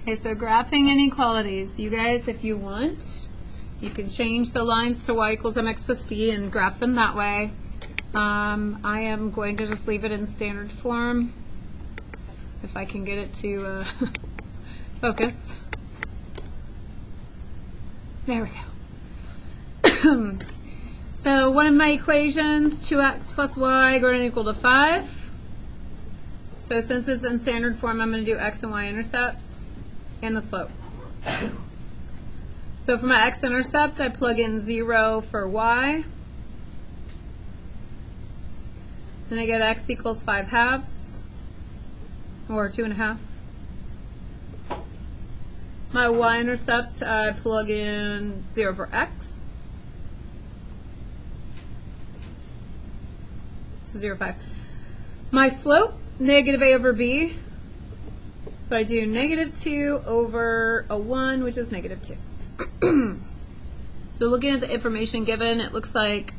Okay, so graphing inequalities. You guys, if you want, you can change the lines to y equals mx plus b and graph them that way. I am going to just leave it in standard form if I can get it to focus. There we go. So one of my equations, 2x plus y greater than or equal to 5. So since it's in standard form, I'm going to do x and y intercepts and the slope. So for my x-intercept, I plug in 0 for y. Then I get x equals 5/2, or 2.5. My y-intercept, I plug in 0 for x. So 0, 5. My slope, negative a over b. So I do negative 2 over a 1, which is negative 2. So looking at the information given, it looks like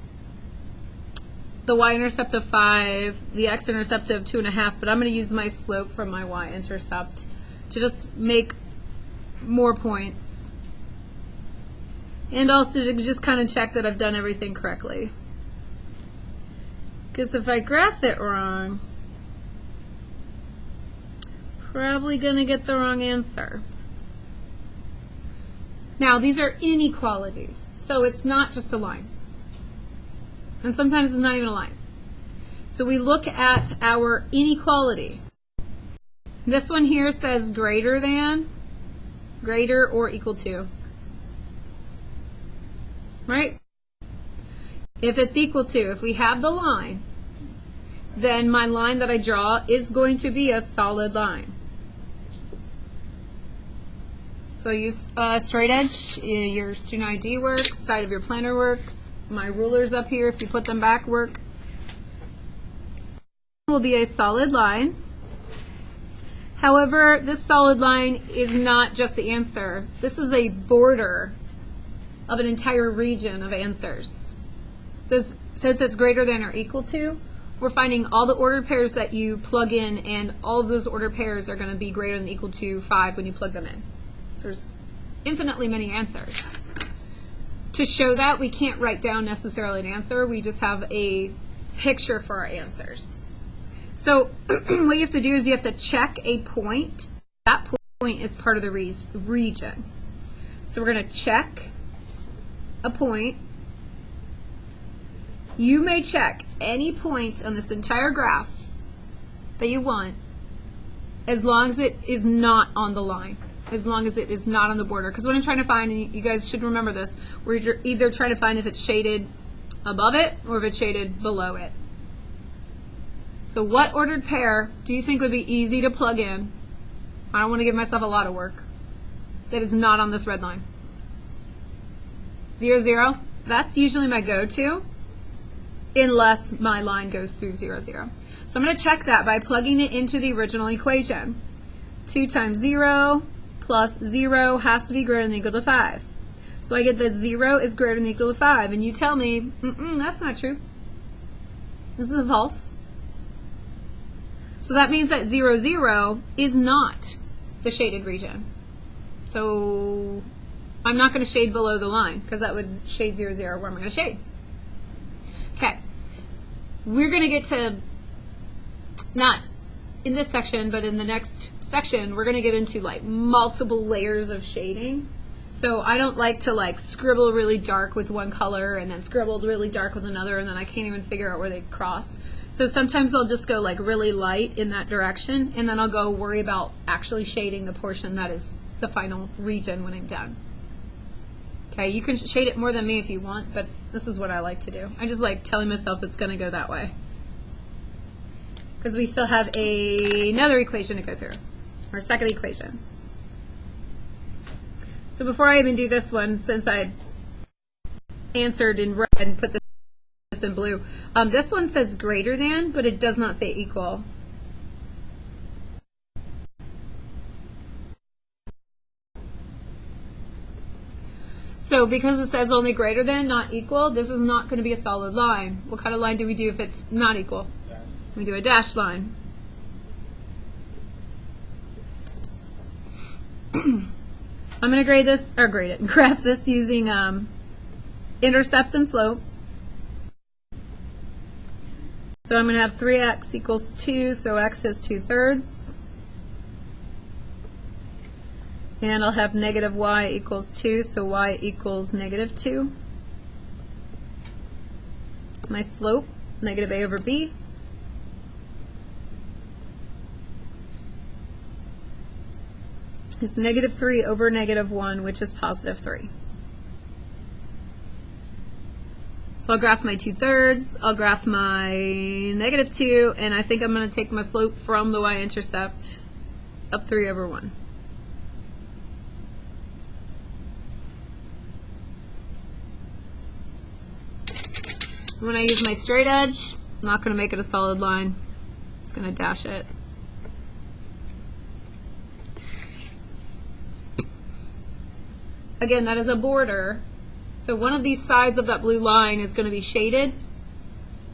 the y-intercept of 5, the x-intercept of 2.5, but I'm going to use my slope from my y-intercept to just make more points. And also to just kind of check that I've done everything correctly. Because if I graph it wrong, probably going to get the wrong answer. Now, these are inequalities, so it's not just a line. And sometimes it's not even a line. So we look at our inequality. This one here says greater than, greater or equal to. Right? If it's equal to, if we have the line, then my line that I draw is going to be a solid line. So use straight edge, your student ID works, side of your planner works, my rulers up here, if you put them back, work. Will be a solid line. However, this solid line is not just the answer. This is a border of an entire region of answers. So since it's greater than or equal to, we're finding all the ordered pairs that you plug in, and all of those ordered pairs are going to be greater than or equal to 5 when you plug them in. There's infinitely many answers. To show that, we can't write down necessarily an answer. We just have a picture for our answers. So what you have to do is you have to check a point. That point is part of the region. So we're going to check a point. You may check any point on this entire graph that you want, as long as it is not on the line. As long as it is not on the border. Because what I'm trying to find, and you guys should remember this, we're either trying to find if it's shaded above it or if it's shaded below it. So what ordered pair do you think would be easy to plug in? I don't want to give myself a lot of work. That is not on this red line. 0, 0. That's usually my go-to, unless my line goes through 0, 0. So I'm going to check that by plugging it into the original equation. 2 times 0 plus 0 has to be greater than or equal to 5. So I get that 0 is greater than or equal to 5. And you tell me, that's not true. This is a false. So that means that 0, 0 is not the shaded region. So I'm not going to shade below the line, because that would shade 0, 0. Where am I going to shade? Okay. We're going to get to, not in this section, but in the next section, we're going to get into like multiple layers of shading. So I don't like to like scribble really dark with one color and then scribble really dark with another, and then I can't even figure out where they cross. So sometimes I'll just go like really light in that direction, and then I'll go worry about actually shading the portion that is the final region when I'm done. Okay, you can shade it more than me if you want, but this is what I like to do. I just like telling myself it's going to go that way. Because we still have another equation to go through, our second equation. So before I even do this one, since I answered in red and put this in blue, this one says greater than, but it does not say equal. So because it says only greater than, not equal, this is not going to be a solid line. What kind of line do we do if it's not equal? We do a dashed line. I'm going to grade this, or graph this using intercepts and slope. So I'm going to have 3x equals 2, so x is 2/3. And I'll have negative y equals 2, so y equals negative 2. My slope, negative a over b. Is negative 3 over negative 1, which is positive 3. So I'll graph my 2/3, I'll graph my negative 2, and I think I'm going to take my slope from the y-intercept up 3 over 1. When I use my straight edge, I'm not going to make it a solid line. It's going to dash it. Again, that is a border. So one of these sides of that blue line is going to be shaded.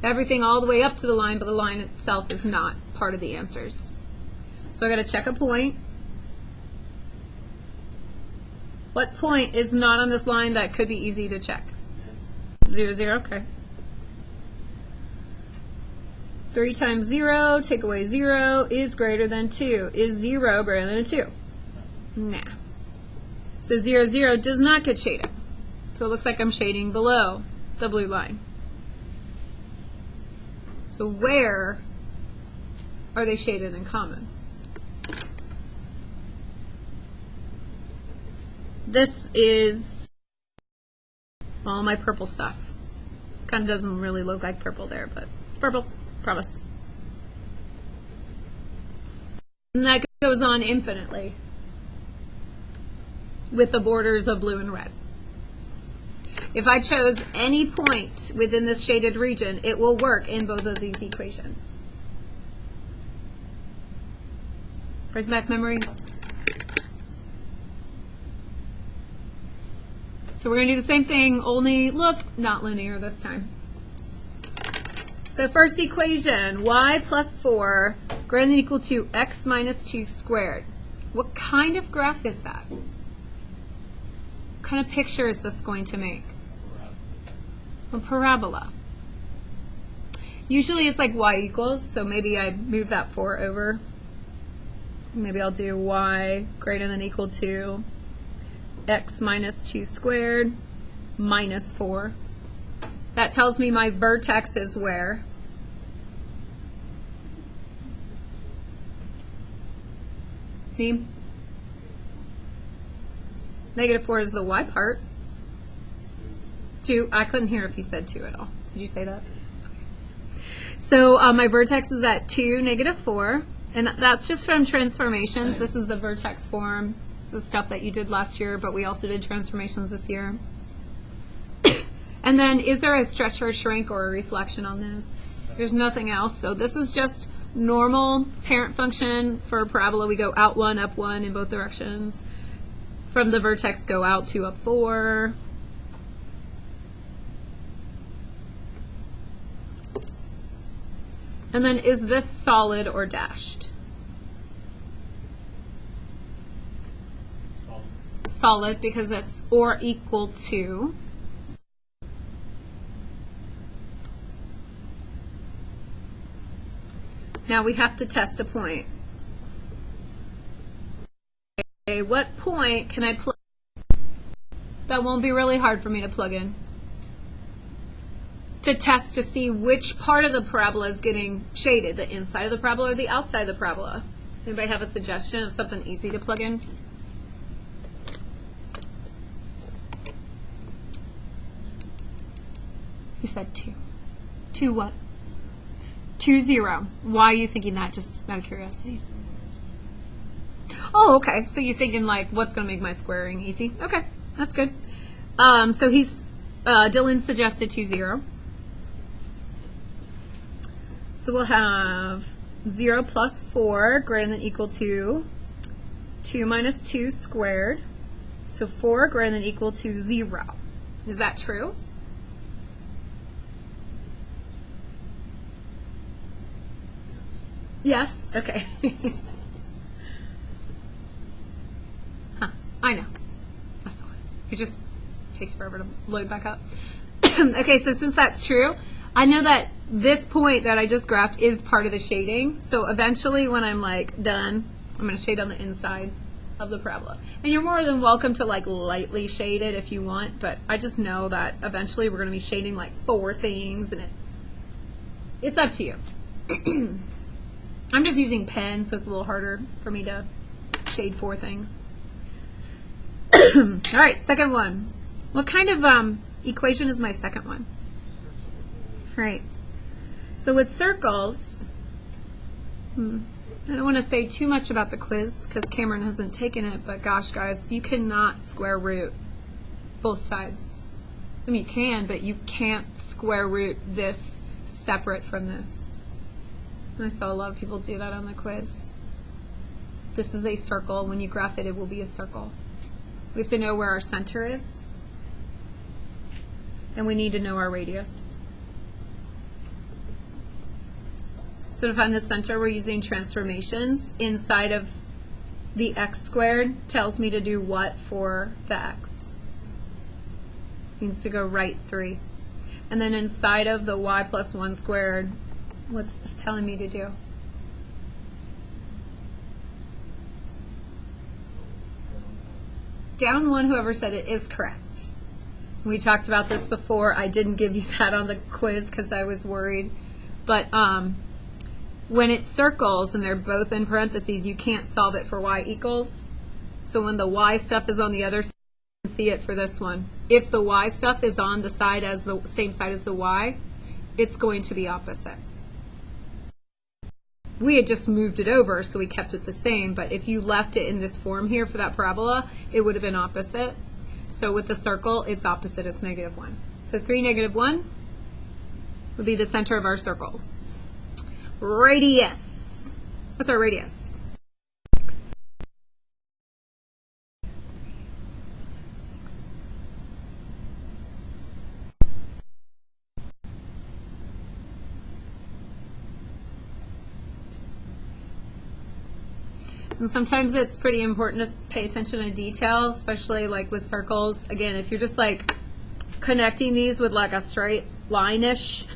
Everything all the way up to the line, but the line itself is not part of the answers. So I got to check a point. What point is not on this line that could be easy to check? 0, 0, okay. 3 times 0, take away 0, is greater than 2. Is 0 greater than a 2? Nah. So 0, 0 does not get shaded. So it looks like I'm shading below the blue line. So where are they shaded in common? This is all my purple stuff. It kind of doesn't really look like purple there, but it's purple, promise. And that goes on infinitely with the borders of blue and red. If I chose any point within this shaded region, it will work in both of these equations. Bring back memory. So we're going to do the same thing, only look, not linear this time. So first equation, y plus 4 greater than or equal to x minus 2 squared. What kind of graph is that? What kind of picture is this going to make? A parabola. Usually it's like y equals, so maybe I move that 4 over. Maybe I'll do y greater than or equal to x minus 2 squared minus 4. That tells me my vertex is where? Me? Negative 4 is the y part. 2, I couldn't hear if you said 2 at all. Did you say that? Okay. So my vertex is at 2, negative 4. And that's just from transformations. This is the vertex form. This is stuff that you did last year, but we also did transformations this year. And then, is there a stretch or a shrink or a reflection on this? There's nothing else. So this is just normal parent function for a parabola. We go out 1, up 1 in both directions. From the vertex, go out 2, up 4. And then, is this solid or dashed? Solid, because it's or equal to. Now we have to test a point. Okay, what point can I plug? That won't be really hard for me to plug in. To test to see which part of the parabola is getting shaded, the inside of the parabola or the outside of the parabola. Anybody have a suggestion of something easy to plug in? You said 2. 2 what? 2, 0. Why are you thinking that, just out of curiosity? Oh, okay. So you're thinking like, what's going to make my squaring easy? Okay, that's good. So Dylan suggested 2, 0. So we'll have 0 plus 4 greater than or equal to 2 minus 2 squared. So 4 greater than or equal to 0. Is that true? Yes? Okay. Huh. I know. That's the one. It just takes forever to load back up. Okay, so since that's true, I know that this point that I just graphed is part of the shading. So eventually when I'm like done, I'm going to shade on the inside of the parabola. And you're more than welcome to like lightly shade it if you want, but I just know that eventually we're going to be shading like 4 things, and it's up to you. I'm just using pen, so it's a little harder for me to shade 4 things. All right, second one. What kind of equation is my second one? All right. So with circles, I don't want to say too much about the quiz because Cameron hasn't taken it, but gosh, guys, you cannot square root both sides. I mean, you can, but you can't square root this separate from this. And I saw a lot of people do that on the quiz. This is a circle. When you graph it, it will be a circle. We have to know where our center is, and we need to know our radius. So to find the center, we're using transformations. Inside of the x squared tells me to do what for the x? It means to go right 3. And then inside of the y plus 1 squared, what's this telling me to do? Down 1, whoever said it is correct. We talked about this before. I didn't give you that on the quiz because I was worried. But when it circles and they're both in parentheses, you can't solve it for y equals. So when the y stuff is on the other side, you can see it for this one. If the y stuff is on the side as the same side as the y, it's going to be opposite. We had just moved it over, so we kept it the same, but if you left it in this form here for that parabola, it would have been opposite. So with the circle, it's opposite, it's -1. So 3, -1 would be the center of our circle. Radius. What's our radius? And sometimes it's pretty important to pay attention to detail, especially like with circles. Again, if you're just like connecting these with like a straight line-ish,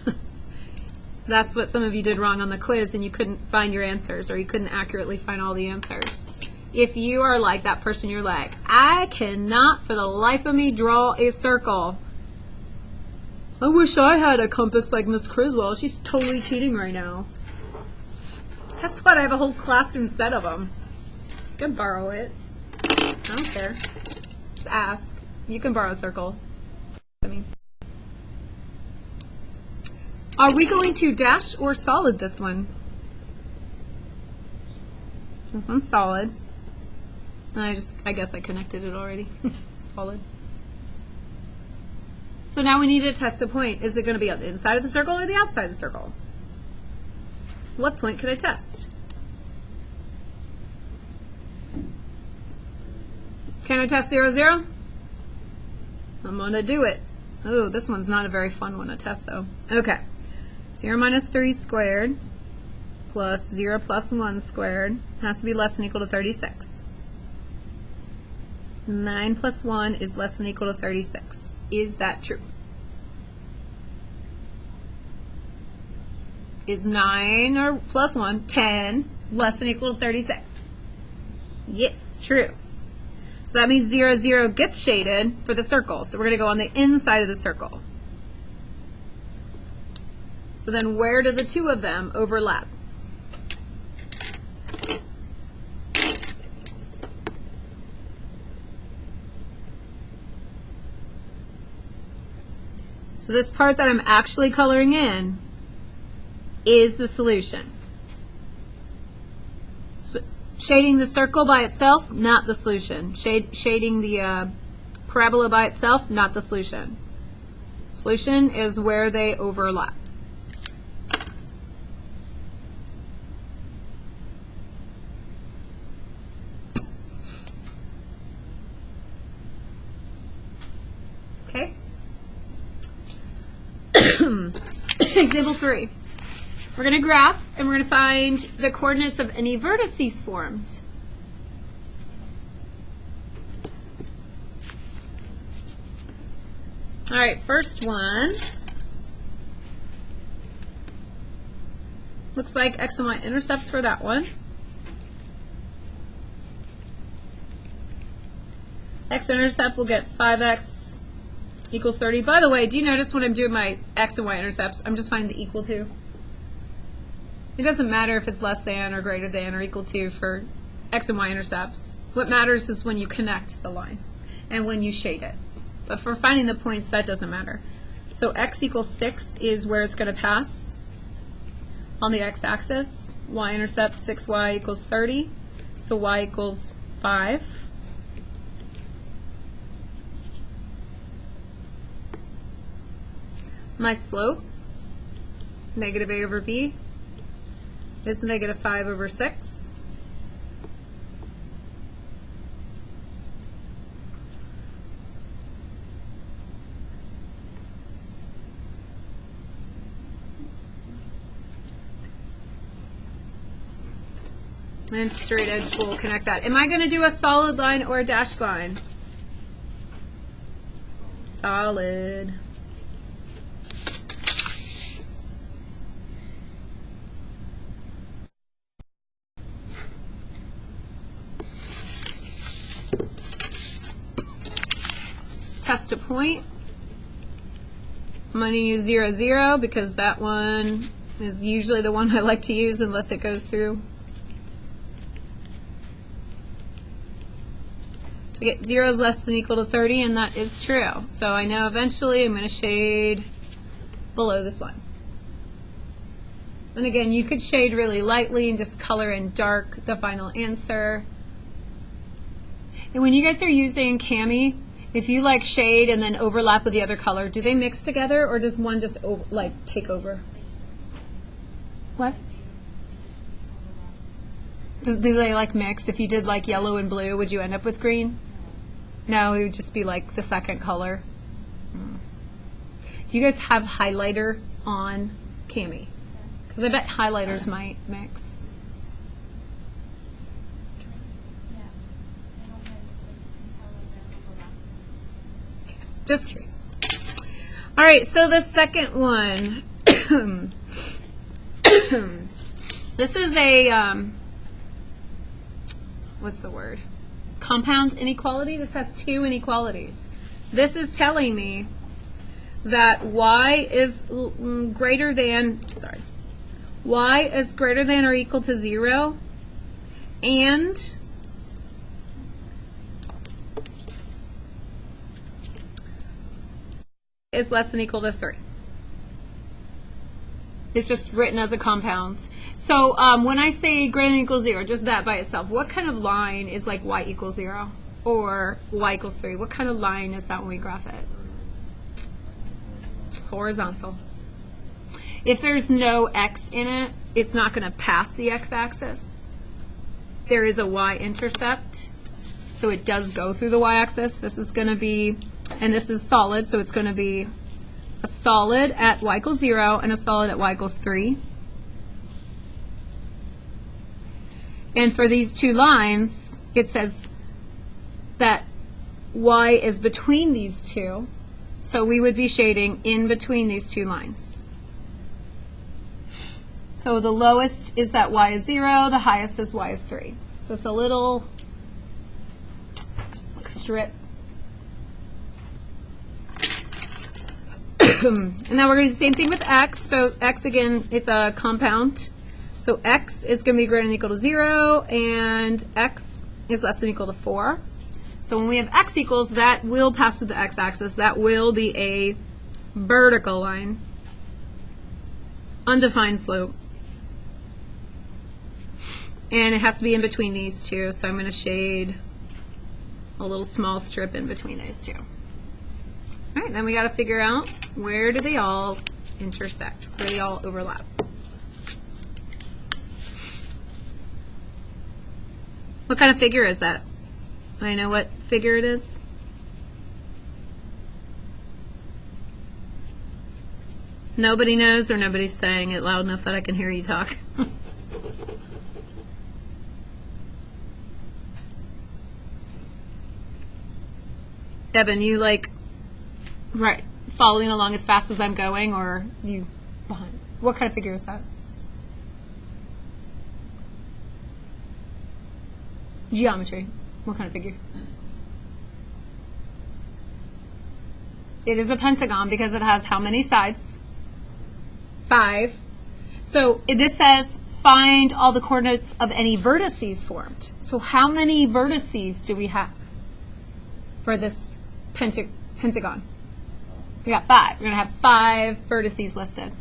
that's what some of you did wrong on the quiz and you couldn't find your answers, or you couldn't accurately find all the answers. If you are like that person, you're like, I cannot for the life of me draw a circle. I wish I had a compass like Miss Criswell. She's totally cheating right now. Guess what? I have a whole classroom set of them. You can borrow it. I don't care. Just ask. You can borrow a circle. Are we going to dash or solid this one? This one's solid. And I guess I connected it already. Solid. So now we need to test a point. Is it going to be on the inside of the circle or the outside of the circle? What point could I test? Can I test 0, 0? I'm going to do it. Oh, this one's not a very fun one to test, though. Okay. 0 minus 3 squared plus 0 plus 1 squared has to be less than or equal to 36. 9 plus 1 is less than or equal to 36. Is that true? Is 9 or plus 1, 10, less than or equal to 36? Yes, true. So that means 0, 0 gets shaded for the circle. So we're going to go on the inside of the circle. So then where do the two of them overlap? So this part that I'm actually coloring in is the solution. So shading the circle by itself, not the solution. Shading the parabola by itself, not the solution. Solution is where they overlap. Okay. Example 3. We're going to graph, and we're going to find the coordinates of any vertices formed. All right, first one. Looks like x and y intercepts for that one. X-intercept will get 5x equals 30. By the way, do you notice when I'm doing my x and y intercepts, I'm just finding the equal to? It doesn't matter if it's less than or greater than or equal to for x and y intercepts. What matters is when you connect the line and when you shade it. But for finding the points, that doesn't matter. So x equals 6 is where it's going to pass on the x-axis. Y-intercept 6y equals 30. So y equals 5. My slope, negative a over b, is negative 5 over 6. And straight edge will connect that. Am I going to do a solid line or a dashed line? Solid. Test a point. I'm going to use 0, 0 because that one is usually the one I like to use unless it goes through. So we get 0 is less than or equal to 30, and that is true. So I know eventually I'm going to shade below this line. And again, you could shade really lightly and just color in dark the final answer. And when you guys are using Cami, if you like shade and then overlap with the other color, do they mix together or does one just take over? What? Do they like mix? If you did like yellow and blue, would you end up with green? No, it would just be like the second color. Do you guys have highlighter on Cami? Because I bet highlighters might mix. Just curious. All right, so the second one. This is a, what's the word? Compound inequality. This has two inequalities. This is telling me that y is greater than, y is greater than or equal to 0, and is less than or equal to 3. It's just written as a compound. So when I say greater than or equal to 0, just that by itself, what kind of line is like y equals 0 or y equals 3? What kind of line is that when we graph it? Horizontal. If there's no x in it, it's not going to pass the x-axis. There is a y-intercept, so it does go through the y-axis. This is going to be, and this is solid, so it's going to be a solid at y equals 0 and a solid at y equals 3. And for these two lines, it says that y is between these two, so we would be shading in between these two lines. So the lowest is that y is 0, the highest is y is 3. So it's a little strip. And now we're going to do the same thing with x. So x, again, it's a compound. So x is going to be greater than or equal to 0, and x is less than or equal to 4. So when we have x equals, that will pass through the x-axis. That will be a vertical line. Undefined slope. And it has to be in between these two, so I'm going to shade a little small strip in between those two. All right, then we got to figure out where do they all intersect, where do they all overlap. What kind of figure is that? I know what figure it is. Nobody knows, or nobody's saying it loud enough that I can hear you talk. Evan, you like, right, following along as fast as I'm going, or you behind? What kind of figure is that? Geometry. What kind of figure? It is a pentagon because it has how many sides? 5. So this says find all the coordinates of any vertices formed. So how many vertices do we have for this pentagon? We got 5. We're going to have 5 vertices listed.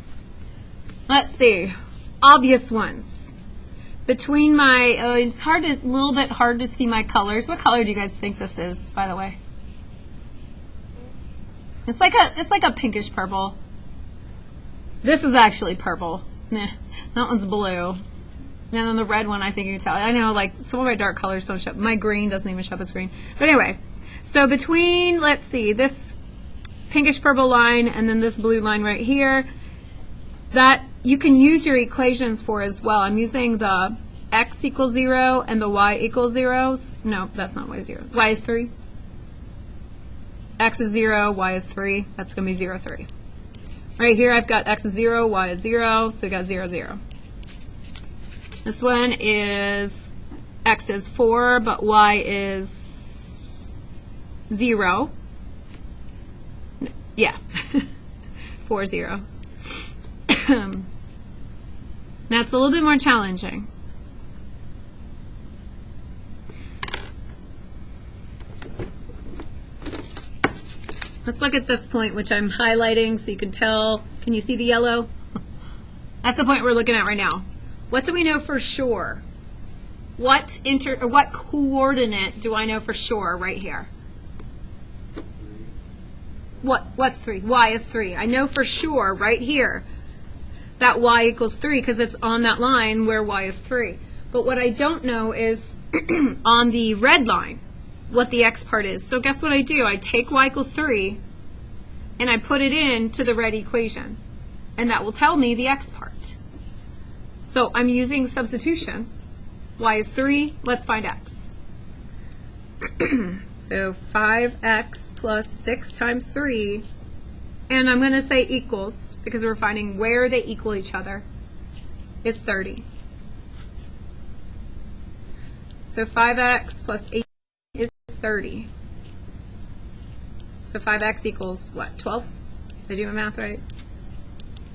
Let's see. Obvious ones. Between my, it's a little bit hard to see my colors. What color do you guys think this is, by the way? It's like a pinkish purple. This is actually purple. Nah, that one's blue. And then the red one, I think you can tell. I know, like, some of my dark colors don't show up. My green doesn't even show up as green. But anyway, so between, let's see, this pinkish purple line and then this blue line right here, that you can use your equations for as well. I'm using the x equals 0 and the y equals 0. No, that's not y 0. Y is 3. X is 0, y is 3. That's going to be 0, 3. Right here I've got x is 0, y is 0, so we got 0, 0. This one is x is 4, but y is 0. Yeah, 4, 0. That's a little bit more challenging. Let's look at this point, which I'm highlighting so you can tell. Can you see the yellow? That's the point we're looking at right now. What do we know for sure? What coordinate do I know for sure right here? What's 3? Y is 3. I know for sure right here that y equals 3 because it's on that line where y is 3. But what I don't know is on the red line what the x part is. So guess what I do? I take y equals 3 and I put it into the red equation. And that will tell me the x part. So I'm using substitution. Y is 3. Let's find x. So 5x plus 6 times 3. And I'm going to say equals, because we're finding where they equal each other, is 30. So 5x plus 8 is 30. So 5x equals what, 12? Did I do my math right?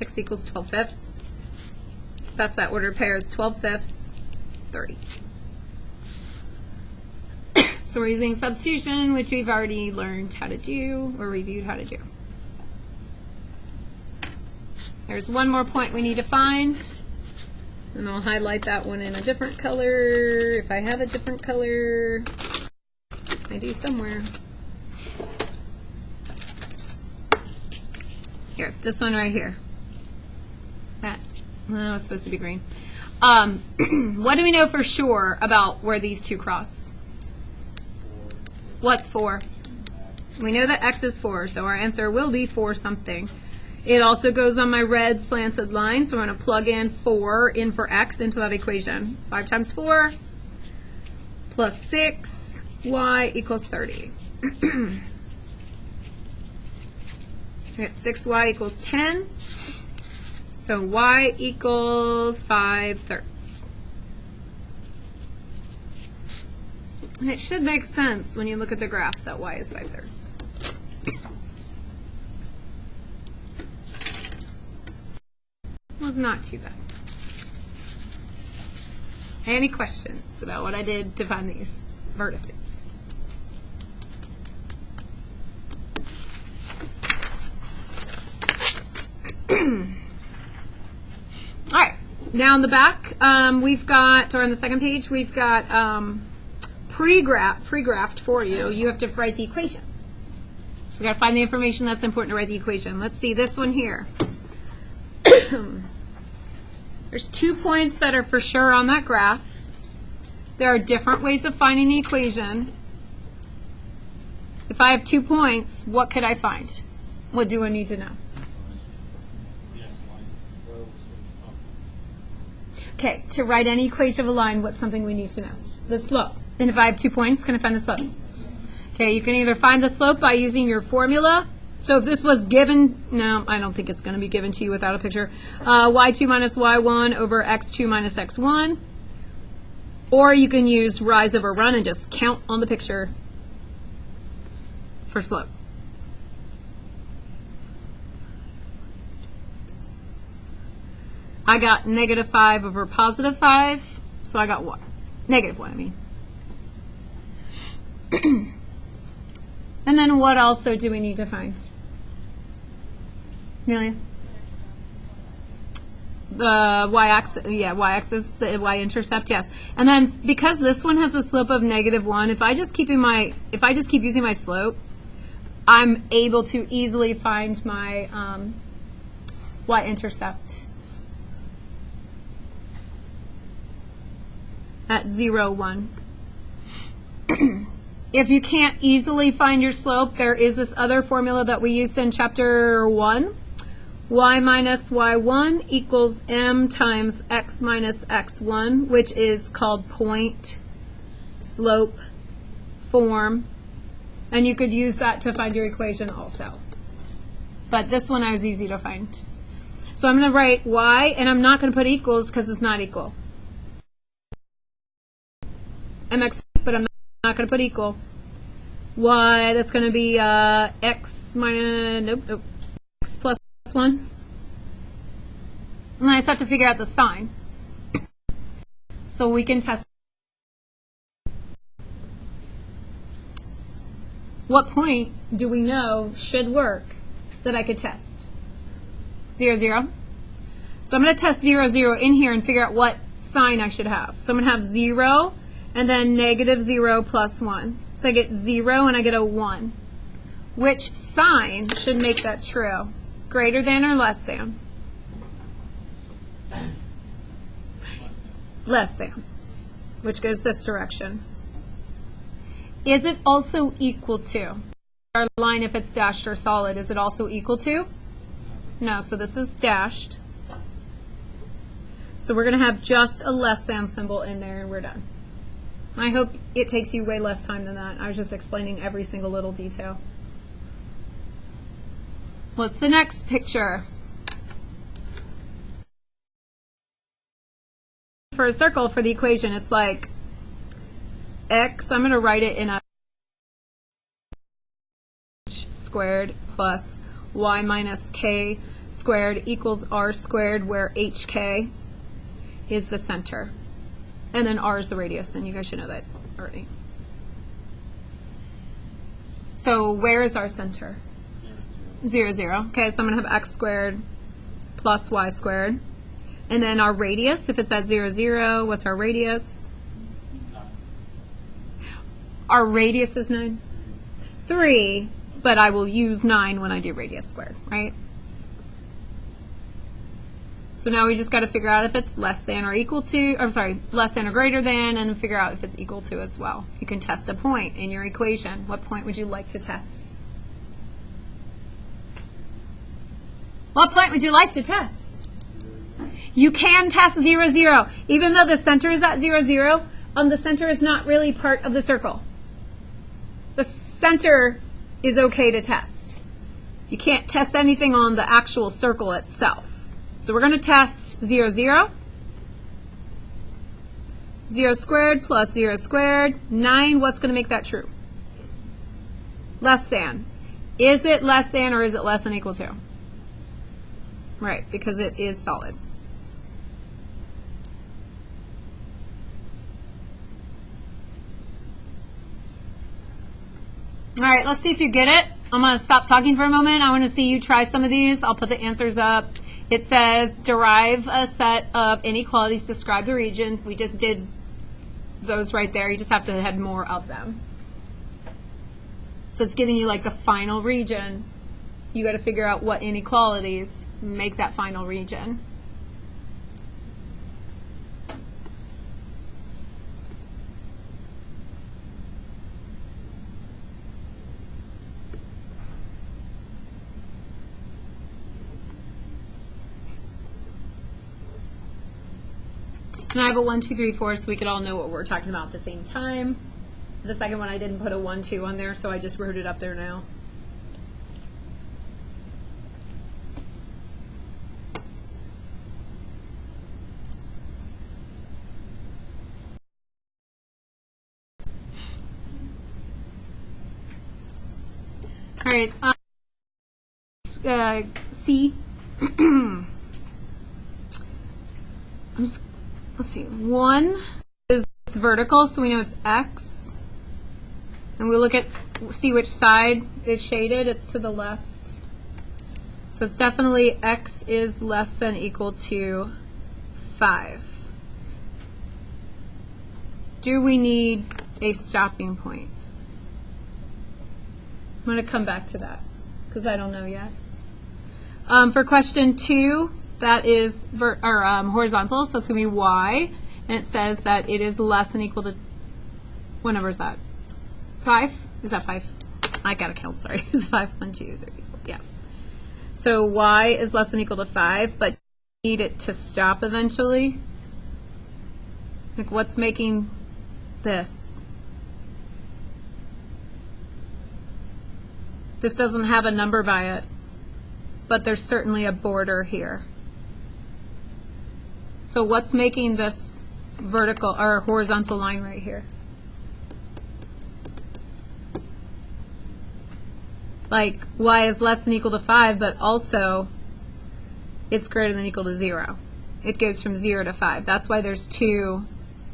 X equals 12 fifths. That's that ordered pair is 12 fifths, 30. So we're using substitution, which we've already learned how to do, or reviewed how to do. There's one more point we need to find, and I'll highlight that one in a different color, if I have a different color. I do somewhere. Here, this one right here. That, oh, it's supposed to be green. What do we know for sure about where these two cross? What's 4? We know that x is 4, so our answer will be 4 something. It also goes on my red slanted line, so I'm going to plug in 4 in for x into that equation. 5 times 4 plus 6, y equals 30. We got 6y equals 10, so y equals 5 thirds. And it should make sense when you look at the graph that y is 5 thirds. Well, not too bad. Any questions about what I did to find these vertices? All right, now in the back, we've got, or on the second page, we've got pre-graphed for you. You have to write the equation. So we got to find the information that's important to write the equation. Let's see this one here. There's 2 points that are for sure on that graph. There are different ways of finding the equation. If I have 2 points, what could I find? What do I need to know? Okay, to write any equation of a line, what's something we need to know? The slope. And if I have 2 points, can I find the slope? Okay, you can either find the slope by using your formula, So if this was given, no, I don't think it's going to be given to you without a picture. Y2 minus y1 over x2 minus x1. Or you can use rise over run and just count on the picture for slope. I got -5 over +5, so I got what? -1, I mean. And then what also do we need to find? Amelia? The y-axis, yeah, y-axis, the y-intercept, yes. And then because this one has a slope of -1, if I just keep using my slope, I'm able to easily find my y-intercept at 0, 1. If you can't easily find your slope, there is this other formula that we used in chapter 1. Y minus y1 equals m times x minus x1, which is called point slope form. And you could use that to find your equation also. But this one I was easy to find. So I'm going to write y, and I'm not going to put equals because it's not equal. mx, but I'm not going to put equal. Y, that's going to be x minus, x plus 1. And I just have to figure out the sign. So we can test. What point do we know should work that I could test? 0, 0. So I'm going to test 0, 0 in here and figure out what sign I should have. So I'm going to have 0 and then -0 plus 1. So I get 0 and I get a 1. Which sign should make that true? Greater than or less than? Less than, which goes this direction. Is it also equal to? Our line, if it's dashed or solid, is it also equal to? No, so this is dashed. So we're going to have just a less than symbol in there and we're done. I hope it takes you way less time than that. I was just explaining every single little detail. What's the next picture? For a circle, for the equation, it's like x, I'm going to write it in a squared plus y minus k squared equals r squared, where hk is the center. And then r is the radius, and you guys should know that already. So where is our center? 0, 0. Okay, so I'm going to have x squared plus y squared. And then our radius, if it's at 0, 0, what's our radius? 9. Our radius is 9? 3, but I will use 9 when I do radius squared, right? So now we just got to figure out if it's less than or equal to, or sorry, less than or greater than, and figure out if it's equal to as well. You can test a point in your equation. What point would you like to test? What point would you like to test? You can test 0, 0. Even though the center is at 0, 0, the center is not really part of the circle. The center is okay to test. You can't test anything on the actual circle itself. So we're going to test 0, 0. 0 squared plus 0 squared. 9, what's going to make that true? Less than. Is it less than or is it less than or equal to? Right, because it is solid. All right, let's see if you get it. I'm going to stop talking for a moment. I want to see you try some of these. I'll put the answers up. It says derive a set of inequalities, describe the region. We just did those right there. You just have to have more of them. So it's giving you like the final region. You got to figure out what inequalities make that final region. And I have a 1, 2, 3, 4, so we could all know what we're talking about at the same time. The second one I didn't put a 1, 2 on there, so I just wrote it up there now. All right. C. Let's see. 1 is vertical, so we know it's x. And we look at, see which side is shaded. It's to the left. So it's definitely x is less than or equal to 5. Do we need a stopping point? I'm going to come back to that because I don't know yet. For question 2, that is horizontal, so it's going to be y, and it says that it is less than or equal to, what number is that? 5? Is that 5? I gotta count, sorry. It's 5, 1, 2, 3, 4, yeah. So y is less than or equal to 5, but you need it to stop eventually. Like, what's making this? This doesn't have a number by it, but there's certainly a border here. So what's making this vertical or horizontal line right here? Like, y is less than or equal to 5, but also it's greater than or equal to 0. It goes from 0 to 5. That's why there's 2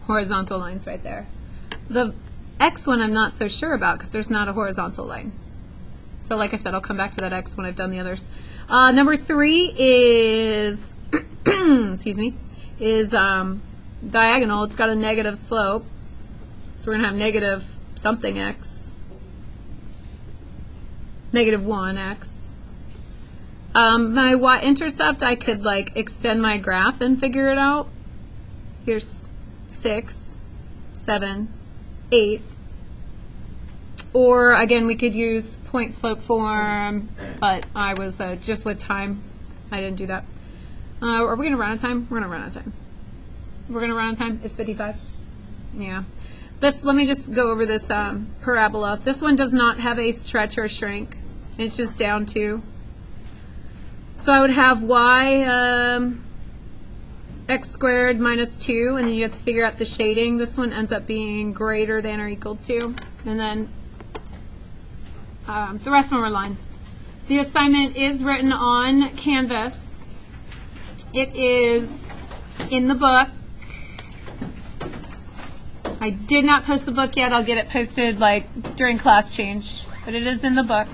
horizontal lines right there. The x one I'm not so sure about because there's not a horizontal line. So like I said, I'll come back to that x when I've done the others. Number 3 is, excuse me, is diagonal. It's got a negative slope. So we're going to have negative something x. Negative 1x. My y-intercept, I could like extend my graph and figure it out. Here's 6, 7, 8. Or again, we could use point slope form, but I was just with time. I didn't do that. Are we going to run out of time? We're going to run out of time. We're going to run out of time. It's 55. Yeah. Let me just go over this parabola. This one does not have a stretch or shrink. It's just down 2. So I would have y x squared minus 2, and then you have to figure out the shading. This one ends up being greater than or equal to, and then the rest of them are lines. The assignment is written on Canvas. It is in the book. I did not post the book yet. I'll get it posted like during class change, but it is in the book.